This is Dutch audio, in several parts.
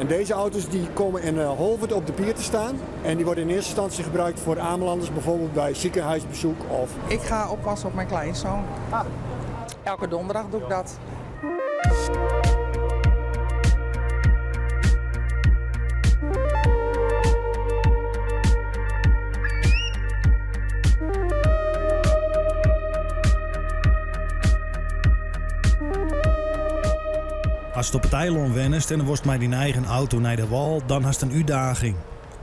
En deze auto's die komen in Holwert op de pier te staan. En die worden in eerste instantie gebruikt voor Amelanders, bijvoorbeeld bij ziekenhuisbezoek of... Ik ga oppassen op mijn kleinzoon. Elke donderdag doe ik dat. Als je op het eiland wennest en dan wordt met die eigen auto naar de wal, dan hast een uitdaging.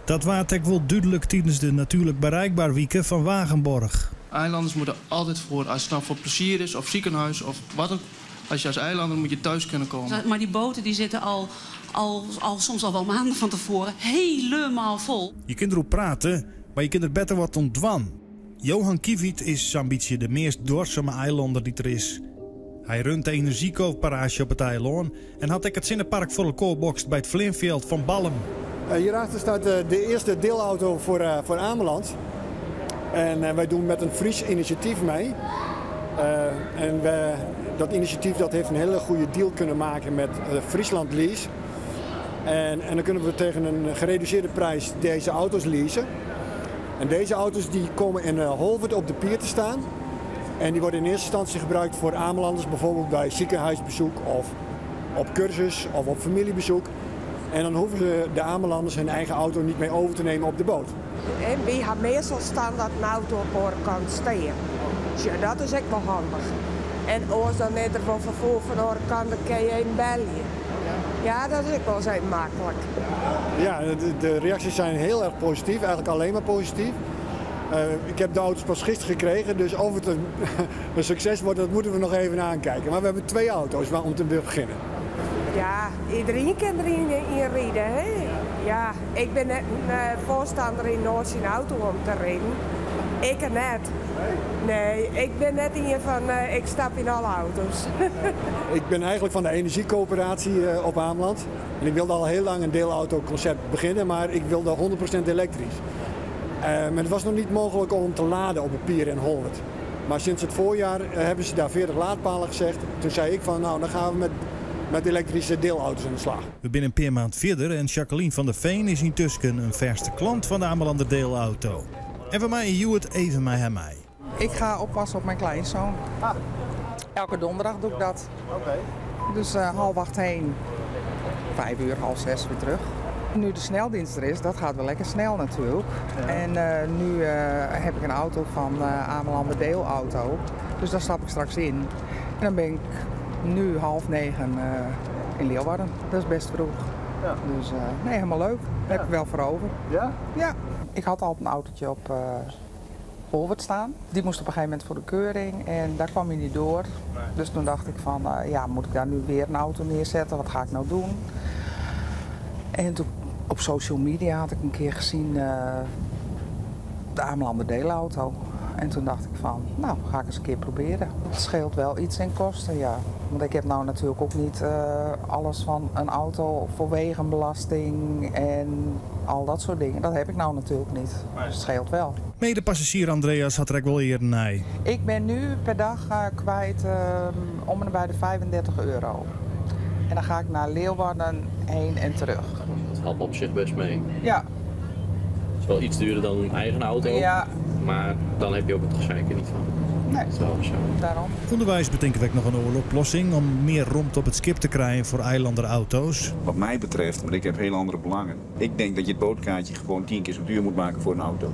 Dat waart ik wel duidelijk tijdens de natuurlijk bereikbaar weken van Wagenborg. Eilanders moeten altijd voor, als het nou voor plezier is of ziekenhuis of wat ook. Als je als eilander moet je thuis kunnen komen. Maar die boten die zitten soms al wel maanden van tevoren helemaal vol. Je kunt erop praten, maar je kunt er beter wat ontwan. Johan Kiewiet is zo'n beetje de meest doorzame eilander die er is. Hij runt de energiecoöperatie op het eiland en had ik het zinnenpark voor de koolbox bij het Vlinveld van Ballum. Hierachter staat de eerste deelauto voor Ameland. En wij doen met een Fries initiatief mee. Dat initiatief dat heeft een hele goede deal kunnen maken met Friesland Lease. En dan kunnen we tegen een gereduceerde prijs deze auto's leasen. En deze auto's die komen in Holwert op de pier te staan. En die worden in eerste instantie gebruikt voor Amelanders, bijvoorbeeld bij ziekenhuisbezoek of op cursus of op familiebezoek. En dan hoeven de Amelanders hun eigen auto niet mee over te nemen op de boot. En we hebben meestal staan dat een auto op de kant staan. Ja, dat is echt wel handig. En als dan net er van vervoer van de kant, dan kan je in België. Ja, dat is ook wel zo makkelijk. Ja, de reacties zijn heel erg positief, eigenlijk alleen maar positief. Ik heb de auto's pas gisteren gekregen, dus of het een succes wordt, dat moeten we nog even aankijken. Maar we hebben 2 auto's om te beginnen. Ja, iedereen kan erin rijden, hè? Ja, ik ben net een voorstander in Noord zijn auto om te rijden. Ik net. Nee, ik ben net een van, ik stap in alle auto's. Ik ben eigenlijk van de energiecoöperatie op Ameland. En ik wilde al heel lang een deelautoconcept beginnen, maar ik wilde 100% elektrisch. Maar het was nog niet mogelijk om te laden op een pier in Holwert. Maar sinds het voorjaar hebben ze daar 40 laadpalen gezegd. Toen zei ik van, nou, dan gaan we met elektrische deelauto's aan de slag. We zijn een paar maand verder en Jacqueline van der Veen is intussen een verste klant van de Amelander deelauto. En van mij en het even mij en mij. Ik ga oppassen op mijn kleinzoon. Elke donderdag doe ik dat. Dus 7:30 heen, 5 uur, 5:30 weer terug. Nu de sneldienst er is, dat gaat wel lekker snel natuurlijk. Ja. En nu heb ik een auto van Amelander deelauto. Dus daar stap ik straks in. En dan ben ik nu 8:30 in Leeuwarden. Dat is best vroeg. Ja. Dus nee, helemaal leuk. Daar heb ik wel voor over. Ja? Ja. Ik had al een autootje op Holwert staan. Die moest op een gegeven moment voor de keuring en daar kwam hij niet door. Nee. Dus toen dacht ik van, ja, moet ik daar nu weer een auto neerzetten? Wat ga ik nou doen? En toen op social media had ik een keer gezien de Amelander deelauto. En toen dacht ik van, nou, ga ik eens een keer proberen. Het scheelt wel iets in kosten, ja. Want ik heb nou natuurlijk ook niet alles van een auto voor wegenbelasting en al dat soort dingen. Dat heb ik nou natuurlijk niet. Dus het scheelt wel. Medepassagier Andreas had er ook wel eerder nee. Ik ben nu per dag kwijt om en bij de €35. En dan ga ik naar Leeuwarden heen en terug. Dat valt op zich best mee. Ja. Het is wel iets duurder dan een eigen auto. Ja. Maar dan heb je ook het gezeik er niet van. Nee, dat is wel zo. Daarom. Onderwijs bedenken we nog een oplossing om meer rond op het skip te krijgen voor eilanderauto's. Wat mij betreft, want ik heb heel andere belangen. Ik denk dat je het bootkaartje gewoon 10 keer zo duur moet maken voor een auto.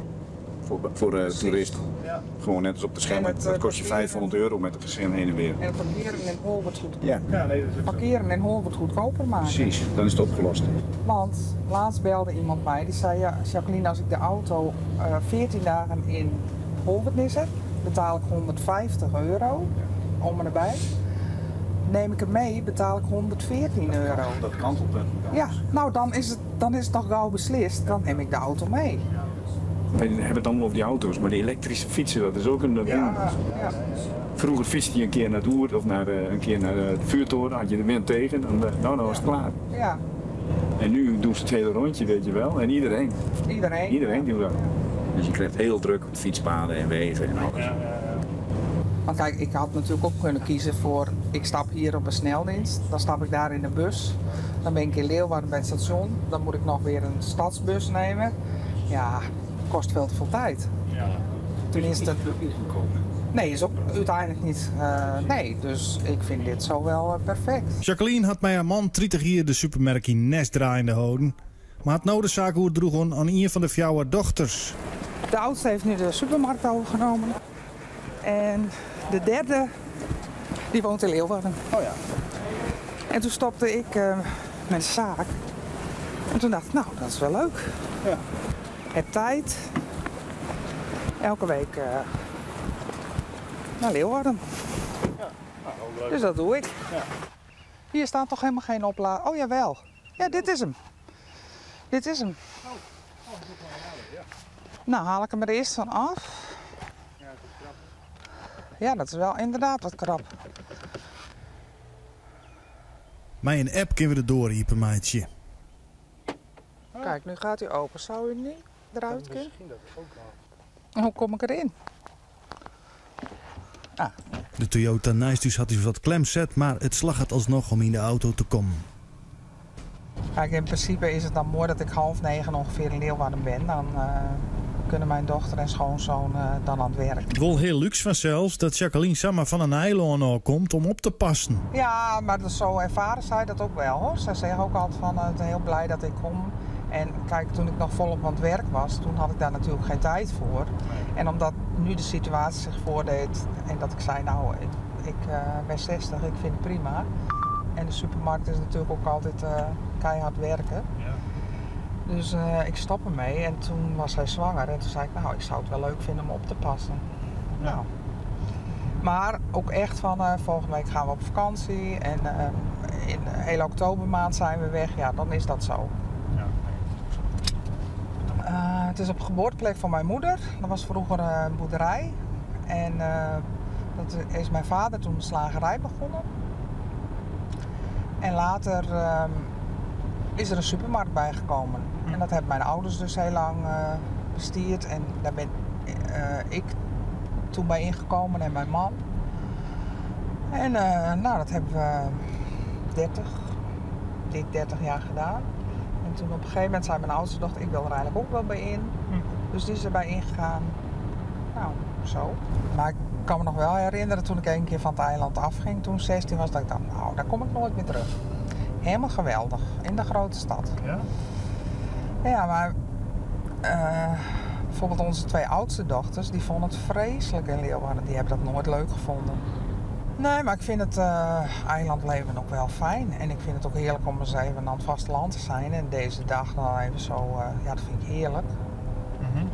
Voor toeristen. Ja. Gewoon net als op de schermen. Dat kost je €500 met het gezin heen en weer. En parkeren in Holwert goed. Ja. Parkeren in Holwert goedkoper maken. Precies, dan is het opgelost. Want laatst belde iemand mij die zei, ja, Jacqueline, als ik de auto 14 dagen in Holwert neerzet, betaal ik €150 om en erbij. Neem ik hem mee, betaal ik €114. Dat kantelt dan. Ja, nou dan is het toch gauw beslist, dan neem ik de auto mee. We hebben het allemaal over die auto's, maar die elektrische fietsen, dat is ook een ding. Ja. Vroeger fietste je een keer naar het Oer of een keer naar de vuurtoren, had je de wind tegen en nou was het klaar. Ja. En nu doen ze het hele rondje, weet je wel, en iedereen. Iedereen doet dat. Dus je krijgt heel druk op fietspaden en wegen en alles. Ja. Want kijk, ik had natuurlijk ook kunnen kiezen voor, ik stap hier op een sneldienst, dan stap ik daar in de bus. Dan ben ik in Leeuwarden bij het station. Dan moet ik nog weer een stadsbus nemen. Ja, kost veel te veel tijd. Ja. Tenminste, Is goedkoop. nee, is ook uiteindelijk niet. Nee, dus ik vind dit zo wel perfect. Jacqueline had mij haar man 30 jaar de supermerk Nest draaiende houden. Maar had nou de zaak hoe het droeg aan een van de jouw dochters. De oudste heeft nu de supermarkt overgenomen. En de derde, die woont in Leeuwarden. Oh ja. En toen stopte ik met de zaak. En toen dacht ik, nou, dat is wel leuk. Ja. Heb tijd. Elke week naar Leeuwarden. Ja. Nou, ook leuk. Dus dat doe ik. Ja. Hier staat toch helemaal geen oplader. Oh, jawel. Ja, dit is hem. Dit is hem. Nou, haal ik hem er eerst van af. Ja, dat is wel inderdaad wat krap. Met een app kunnen we er doorriepen, maatje. Kijk, nu gaat hij open. Zou u niet eruit kunnen? Misschien dat ook wel. En hoe kom ik erin? De Toyota Nice had dus wat klem zet, maar het slag het alsnog om in de auto te komen. Kijk, in principe is het dan mooi dat ik 8:30 ongeveer in Leeuwarden ben. Dan kunnen mijn dochter en schoonzoon dan aan het werk. Wel heel luxe vanzelfs dat Jacqueline samen van een eiland al komt om op te passen. Ja, maar dus zo ervaren zij dat ook wel, hoor. Zij zeggen ook altijd van, heel blij dat ik kom. En kijk, toen ik nog volop aan het werk was, toen had ik daar natuurlijk geen tijd voor. En omdat nu de situatie zich voordeed en dat ik zei, nou, ik ben 60, ik vind het prima. En de supermarkt is natuurlijk ook altijd keihard werken. Ja. Dus ik stop ermee en toen was zij zwanger. En toen zei ik, nou, ik zou het wel leuk vinden om op te passen. Ja. Nou. Maar ook echt van, volgende week gaan we op vakantie. En in de hele oktobermaand zijn we weg. Ja, dan is dat zo. Ja. Het is op geboorteplek van mijn moeder. Dat was vroeger een boerderij. En dat is mijn vader toen de slagerij begonnen. En later is er een supermarkt bijgekomen. En dat hebben mijn ouders dus heel lang bestierd. En daar ben ik toen bij ingekomen en mijn man. En nou, dat hebben we 30 jaar gedaan. En toen op een gegeven moment zei mijn oudste dochter, ik wil er eigenlijk ook wel bij in. Dus die is erbij ingegaan. Nou, zo. Maar ik kan me nog wel herinneren toen ik een keer van het eiland afging, toen 16 was, dat ik dacht, nou, daar kom ik nooit meer terug. Helemaal geweldig, in de grote stad. Ja? Ja, maar bijvoorbeeld onze 2 oudste dochters, die vonden het vreselijk in Leeuwarden. Die hebben dat nooit leuk gevonden. Nee, maar ik vind het eilandleven ook wel fijn. En ik vind het ook heerlijk om eens even aan het vasteland te zijn. En deze dag dan even zo, ja, dat vind ik heerlijk.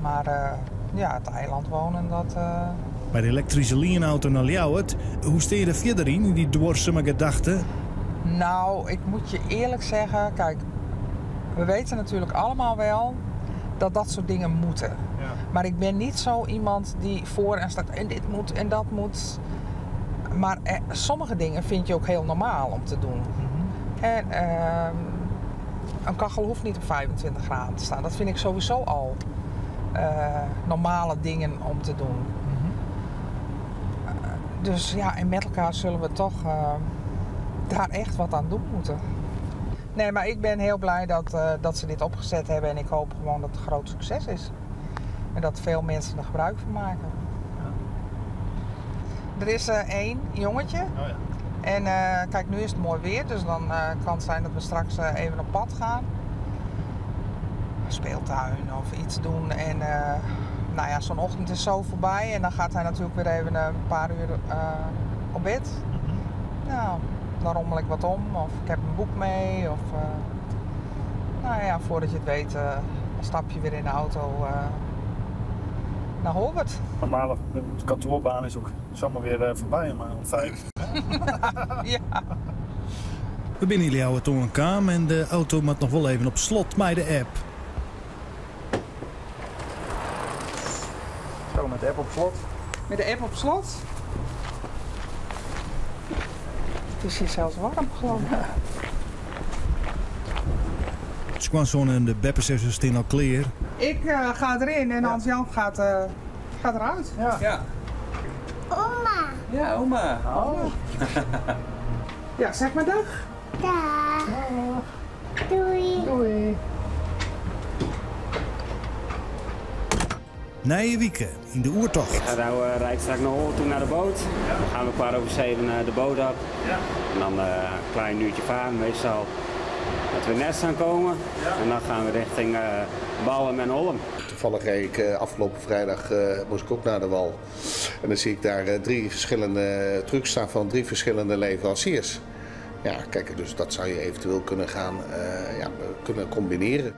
Maar ja, het eiland wonen, dat... Bij de elektrische leenauto naar Ljouwert, hoe steer je er verder in die dwarseme gedachten? Nou, ik moet je eerlijk zeggen, kijk, we weten natuurlijk allemaal wel dat dat soort dingen moeten. Ja. Maar ik ben niet zo iemand die voor en staat en dit moet en dat moet. Maar sommige dingen vind je ook heel normaal om te doen. En een kachel hoeft niet op 25 graden te staan. Dat vind ik sowieso al normale dingen om te doen. Dus ja, en met elkaar zullen we toch daar echt wat aan doen moeten. Nee, maar ik ben heel blij dat ze dit opgezet hebben en ik hoop gewoon dat het een groot succes is. En dat veel mensen er gebruik van maken. Ja. Er is 1 jongetje. Oh ja. En kijk, nu is het mooi weer, dus dan kan het zijn dat we straks even op pad gaan. Speeltuin of iets doen. En nou ja, zo'n ochtend is zo voorbij en dan gaat hij natuurlijk weer even een paar uur op bed. Nou, dan rommel ik wat om of ik heb een boek mee. Of, nou ja, voordat je het weet, stap je weer in de auto naar Holwert. Normale kantoorbaan is ook zomaar weer voorbij, maar om 5. Ja. We binnen in Ljouwert aan elkaar en de auto moet nog wel even op slot met de app. Zo, met de app op slot. Met de app op slot. Het is hier zelfs warm, geloof ik. Squanson en de beppers zijn al klaar. Ik ga erin en Hans-Jan gaat eruit. Ja. Ja. Oma. Ja, oma. Oh. Ja, zeg maar dag. Dag. Doei. Nijwieken in de oertocht. Ik rijd straks naar Hoorn toe naar de boot. Dan gaan we 6:15 de boot op. En dan een klein uurtje varen, meestal dat we nest gaan komen. En dan gaan we richting Ballen en Holm. Toevallig reed ik afgelopen vrijdag moest ik ook naar de wal. En dan zie ik daar 3 verschillende trucks staan van 3 verschillende leveranciers. Ja, kijk, dus dat zou je eventueel kunnen gaan kunnen combineren.